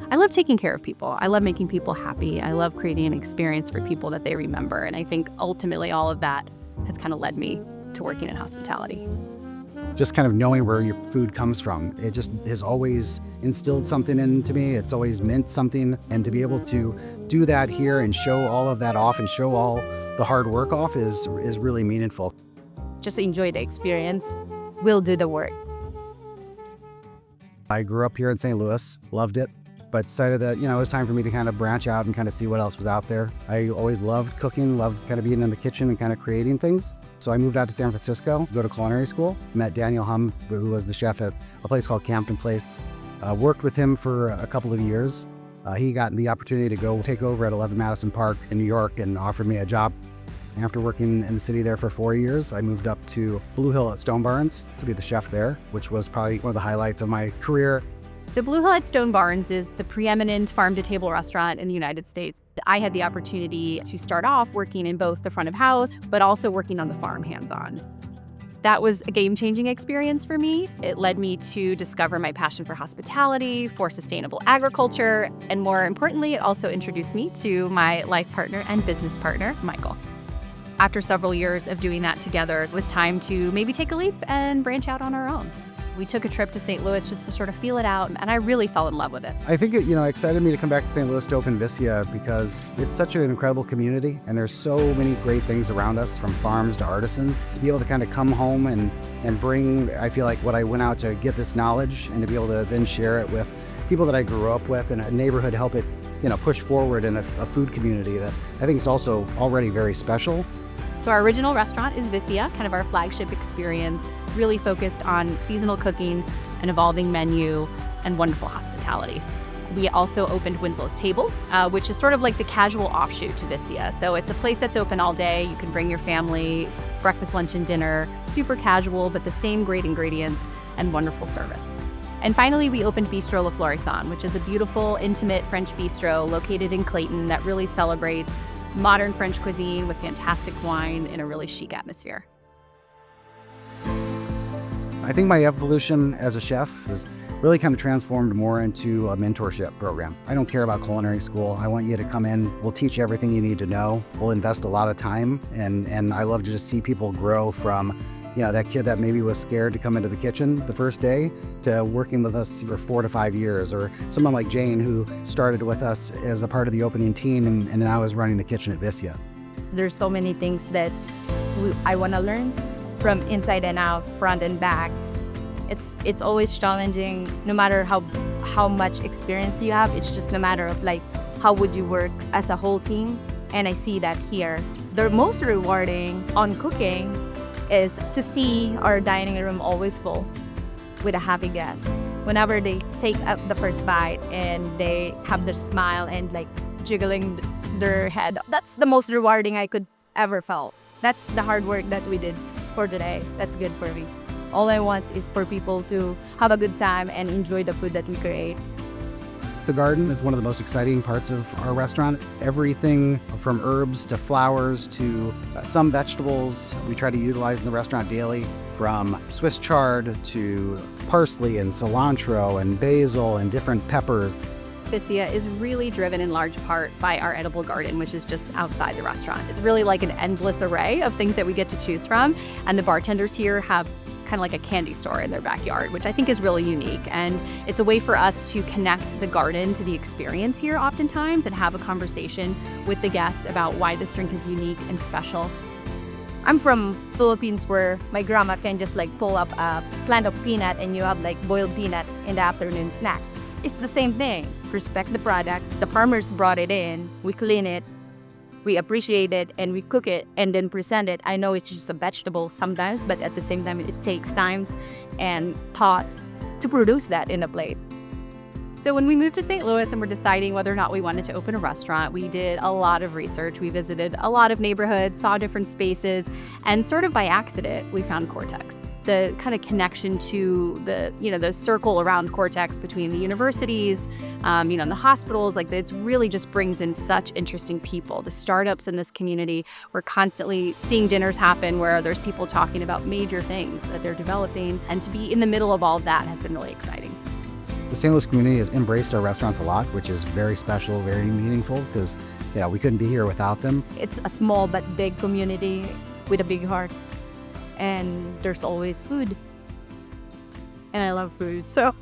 I love taking care of people. I love making people happy. I love creating an experience for people that they remember. And I think ultimately all of that has kind of led me to working in hospitality. Just kind of knowing where your food comes from. It just has always instilled something into me. It's always meant something. And to be able to do that here and show all of that off and show all the hard work off is really meaningful. Just enjoy the experience. We'll do the work. I grew up here in St. Louis, loved it, but decided that, it was time for me to kind of branch out and kind of see what else was out there. I always loved cooking, loved kind of being in the kitchen and kind of creating things. So I moved out to San Francisco, go to culinary school, met Daniel Hum, who was the chef at a place called Campton Place. Worked with him for a couple of years. He got the opportunity to go take over at 11 Madison Park in New York and offered me a job. After working in the city there for 4 years, I moved up to Blue Hill at Stone Barns to be the chef there, which was probably one of the highlights of my career. So Blue Hill at Stone Barns is the preeminent farm-to-table restaurant in the United States. I had the opportunity to start off working in both the front of house, but also working on the farm hands-on. That was a game-changing experience for me. It led me to discover my passion for hospitality, for sustainable agriculture, and more importantly, it also introduced me to my life partner and business partner, Michael. After several years of doing that together, it was time to maybe take a leap and branch out on our own. We took a trip to St. Louis just to sort of feel it out, and I really fell in love with it. I think it excited me to come back to St. Louis to open Vicia because it's such an incredible community, and there's so many great things around us, from farms to artisans. To be able to kind of come home and bring, I feel like, what I went out to get this knowledge, and to be able to then share it with people that I grew up with in a neighborhood, help it, push forward in a food community that I think is also already very special. So our original restaurant is Vicia, kind of our flagship experience, really focused on seasonal cooking, an evolving menu, and wonderful hospitality. We also opened Winslow's Table, which is sort of like the casual offshoot to Vicia. So it's a place that's open all day. You can bring your family, breakfast, lunch, and dinner, super casual, but the same great ingredients and wonderful service. And finally, we opened Bistro La Florissant, which is a beautiful, intimate French bistro located in Clayton that really celebrates modern French cuisine with fantastic wine in a really chic atmosphere. I think my evolution as a chef has really kind of transformed more into a mentorship program. I don't care about culinary school. I want you to come in. We'll teach you everything you need to know. We'll invest a lot of time, and I love to just see people grow from that kid that maybe was scared to come into the kitchen the first day to working with us for 4 to 5 years, or someone like Jane who started with us as a part of the opening team and now is running the kitchen at Vicia. There's so many things that I want to learn from inside and out, front and back. It's always challenging, no matter how much experience you have. It's just a matter of how would you work as a whole team, and I see that here. The most rewarding on cooking is to see our dining room always full with a happy guest. Whenever they take up the first bite and they have their smile and jiggling their head, that's the most rewarding I could ever felt. That's the hard work that we did for today. That's good for me. All I want is for people to have a good time and enjoy the food that we create. The garden is one of the most exciting parts of our restaurant. Everything from herbs to flowers to some vegetables we try to utilize in the restaurant daily, from Swiss chard to parsley and cilantro and basil and different peppers. Vicia is really driven in large part by our edible garden, which is just outside the restaurant. It's really like an endless array of things that we get to choose from, and the bartenders here have kind of like a candy store in their backyard, which I think is really unique. And it's a way for us to connect the garden to the experience here oftentimes and have a conversation with the guests about why this drink is unique and special. I'm from Philippines, where my grandma can just pull up a plant of peanut and you have boiled peanut in the afternoon snack. It's the same thing. Respect the product. The farmers brought it in. We clean it. We appreciate it, and we cook it and then present it. I know it's just a vegetable sometimes, but at the same time, it takes time and thought to produce that in a plate. So when we moved to St. Louis and were deciding whether or not we wanted to open a restaurant, we did a lot of research. We visited a lot of neighborhoods, saw different spaces, and sort of by accident, we found Cortex. The kind of connection to the circle around Cortex between the universities, and the hospitals, it really just brings in such interesting people. The startups in this community, we're constantly seeing dinners happen where there's people talking about major things that they're developing, and to be in the middle of all of that has been really exciting. The St. Louis community has embraced our restaurants a lot, which is very special, very meaningful, because we couldn't be here without them. It's a small but big community with a big heart, and there's always food. And I love food, so